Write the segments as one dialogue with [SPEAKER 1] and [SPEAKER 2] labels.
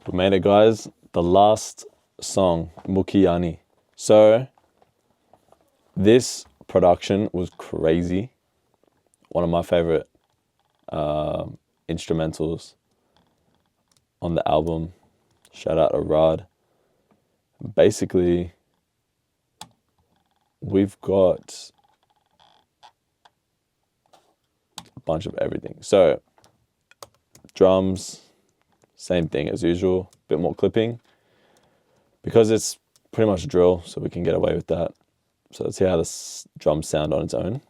[SPEAKER 1] We made it, guys. The last song, Mukya. So this production was crazy. One of my favorite instrumentals on the album. Shout out to Rod. Basically, we've got a bunch of everything. So drums, same thing as usual, bit more clipping because it's pretty much drill, so we can get away with that. So let's see how the drums sound on its own.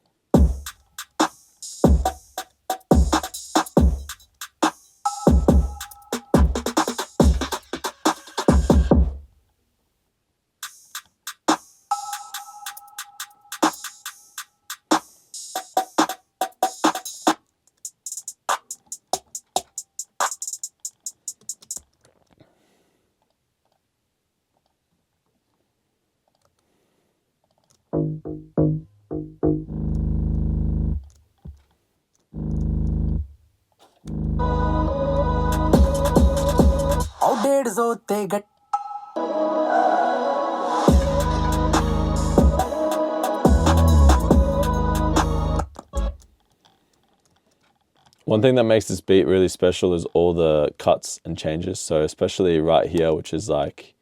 [SPEAKER 1] One thing that makes this beat really special is all the cuts and changes. So especially right here, which is like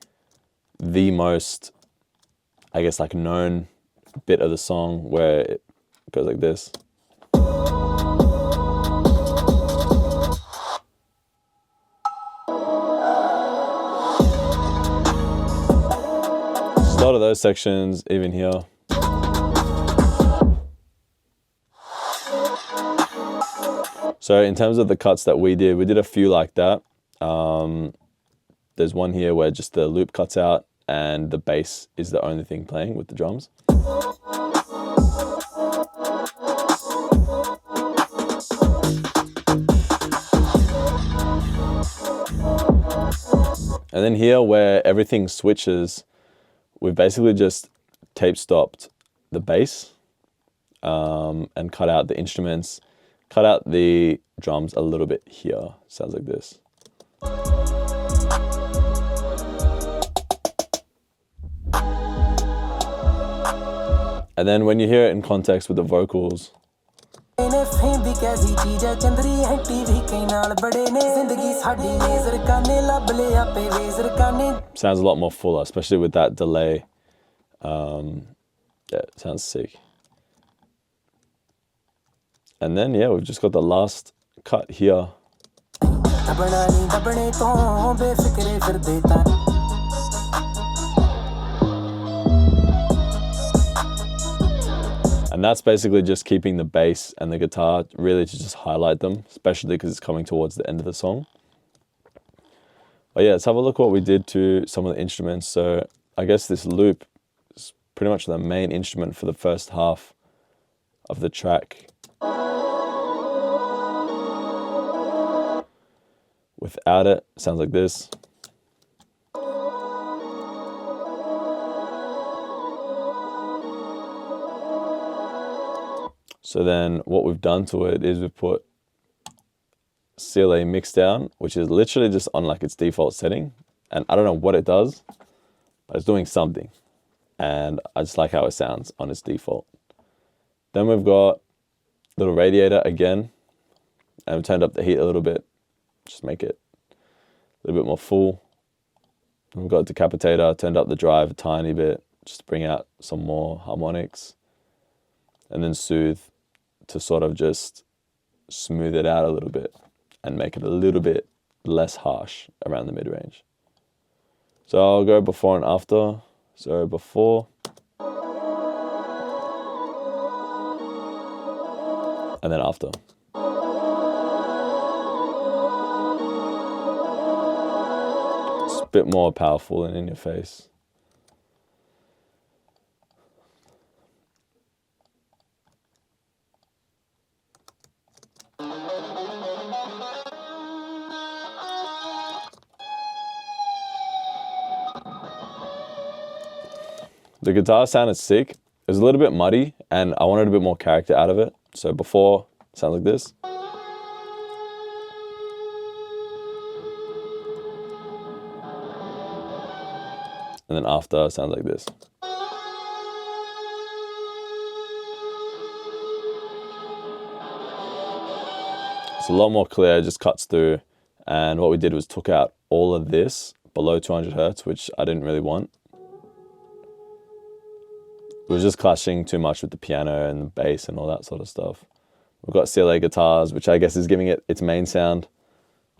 [SPEAKER 1] the most, I guess, like known bit of the song, where it goes like this. A lot of those sections, even here. So in terms of the cuts that we did a few like that. There's one here where just the loop cuts out and the bass is the only thing playing with the drums. And then here where everything switches, we've basically just tape stopped the bass and cut out the instruments, cut out the drums a little bit here. Sounds like this. And then when you hear it in context with the vocals, sounds a lot more fuller, especially with that delay. Yeah, it sounds sick. And then, yeah, we've just got the last cut here. And that's basically just keeping the bass and the guitar really to just highlight them, especially because it's coming towards the end of the song. But yeah, let's have a look what we did to some of the instruments. So I guess this loop is pretty much the main instrument for the first half of the track. Without it, it sounds like this. So then what we've done to it is we've put CLA mix down, which is literally just on like its default setting. And I don't know what it does, but it's doing something. And I just like how it sounds on its default. Then we've got little radiator again, and we've turned up the heat a little bit, just make it a little bit more full. And we've got decapitator, turned up the drive a tiny bit, just to bring out some more harmonics. And then soothe to sort of just smooth it out a little bit and make it a little bit less harsh around the mid-range. So I'll go before and after. So before, and then after. It's a bit more powerful and in your face. The guitar sounded sick. It was a little bit muddy and I wanted a bit more character out of it. So before, it sounds like this. and then after it sounds like this. It's a lot more clear, it just cuts through. And what we did was took out all of this below 200 Hertz, which I didn't really want. It was just clashing too much with the piano and the bass and all that sort of stuff. We've got CLA guitars, which I guess is giving it its main sound,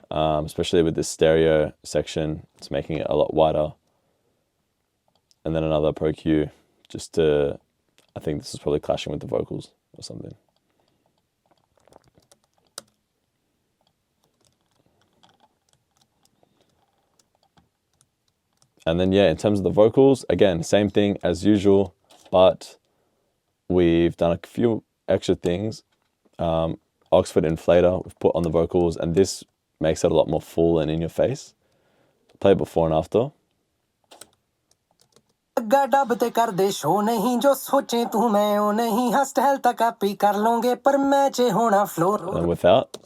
[SPEAKER 1] especially with this stereo section. It's making it a lot wider. And then another Pro Q, just to, I think this is probably clashing with the vocals or something. And then, yeah, in terms of the vocals, again, same thing as usual, but we've done a few extra things. Oxford inflator we've put on the vocals, and this makes it a lot more full and in your face. Play it before and after. And without.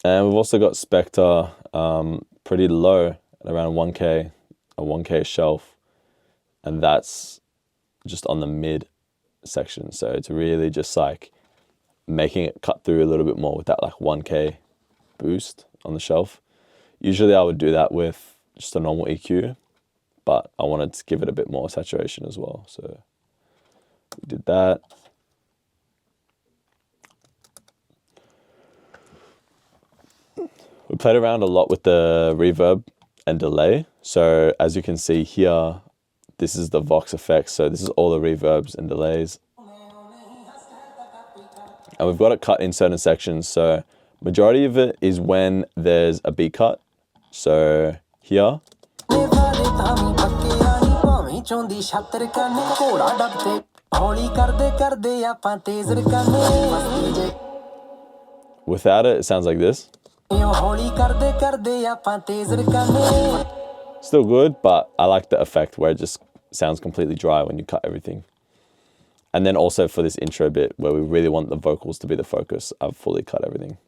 [SPEAKER 1] And we've also got Spectre pretty low at around 1K, a 1K shelf, and that's just on the mid section. So it's really just like making it cut through a little bit more with that like 1K boost on the shelf. Usually I would do that with just a normal EQ, but I wanted to give it a bit more saturation as well. So we did that. We played around a lot with the reverb and delay. So as you can see here, this is the Vox effects. So this is all the reverbs and delays. And we've got it cut in certain sections. So majority of it is when there's a beat cut. So here. Without it, it sounds like this. Still good, but I like the effect where it just sounds completely dry when you cut everything. And then also for this intro bit where we really want the vocals to be the focus, I've fully cut everything.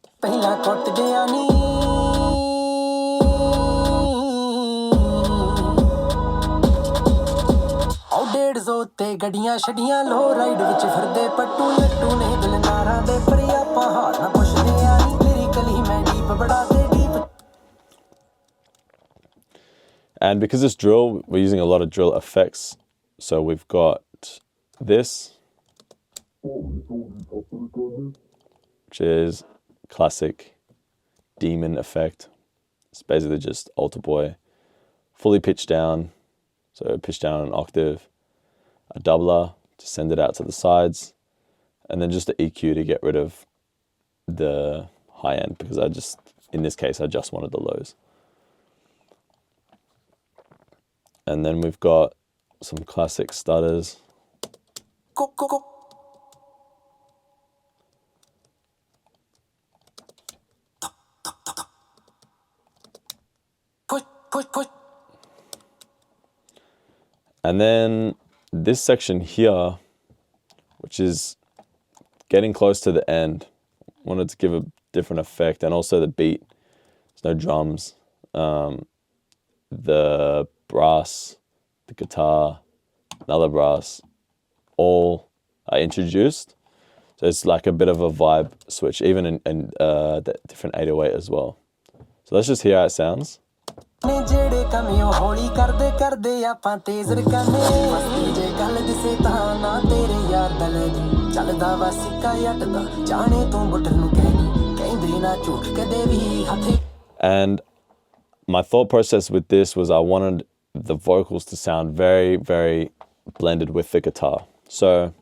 [SPEAKER 1] And because it's drill, we're using a lot of drill effects. So we've got this, which is classic demon effect. It's basically just altar boy, fully pitched down. So pitched down an octave, a doubler to send it out to the sides, and then just the EQ to get rid of the high end, because in this case, I just wanted the lows. And then we've got some classic stutters. Push. And then this section here, which is getting close to the end, wanted to give a different effect, and also the beat. There's no drums. The brass, the guitar, another brass, all I introduced. So it's like a bit of a vibe switch, even in the different 808 as well. So let's just hear how it sounds. And my thought process with this was I wanted the vocals to sound very, very blended with the guitar. So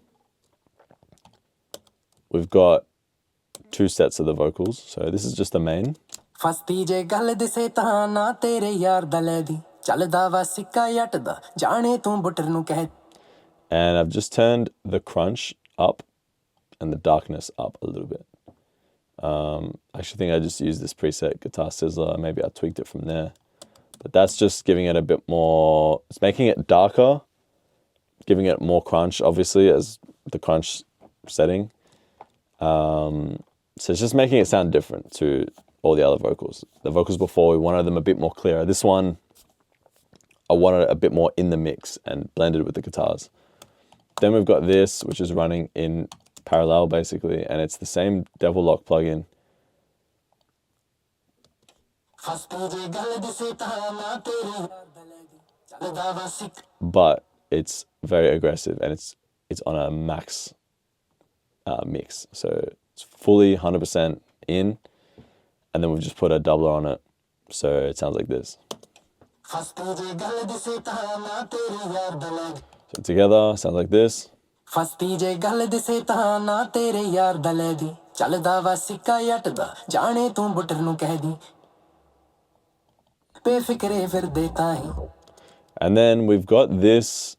[SPEAKER 1] we've got two sets of the vocals. So this is just the main. And I've just turned the crunch up and the darkness up a little bit. I actually think I just used this preset Guitar Sizzler. Maybe I tweaked it from there. But that's just giving it a bit more, it's making it darker, giving it more crunch, obviously, as the crunch setting. So it's just making it sound different to all the other vocals. The vocals before, we wanted them a bit more clear. This one, I wanted it a bit more in the mix and blended with the guitars. Then we've got this, which is running in parallel basically, and it's the same Devil Lock plugin. But it's very aggressive, and it's on a max mix. So it's fully 100% in, and then we've just put a doubler on it. So it sounds like this. So together, sounds like this. And then we've got this,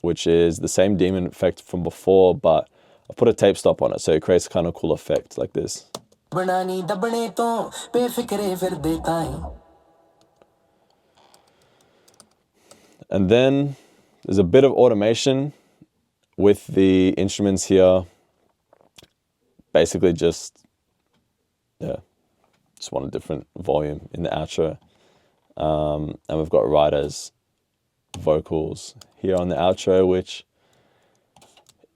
[SPEAKER 1] which is the same demon effect from before, but I put a tape stop on it, so it creates a kind of cool effect like this. And then there's a bit of automation with the instruments here. Basically just want a different volume in the outro. And we've got Ryder's vocals here on the outro, which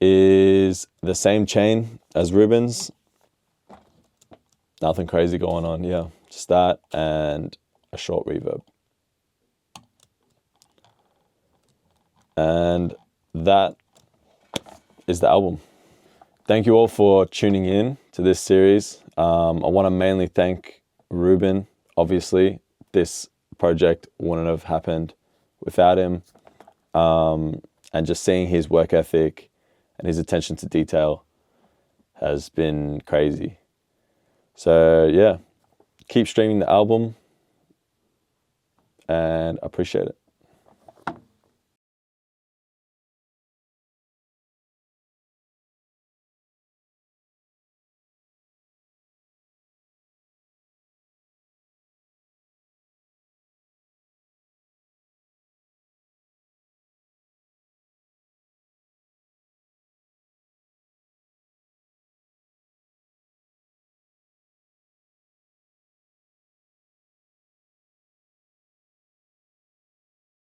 [SPEAKER 1] is the same chain as Ruban's. Nothing crazy going on, yeah. Just that and a short reverb. And that is the album. Thank you all for tuning in to this series. I want to mainly thank Ruban. Obviously, this project wouldn't have happened without him. And just seeing his work ethic and his attention to detail has been crazy. So yeah, keep streaming the album, and I appreciate it.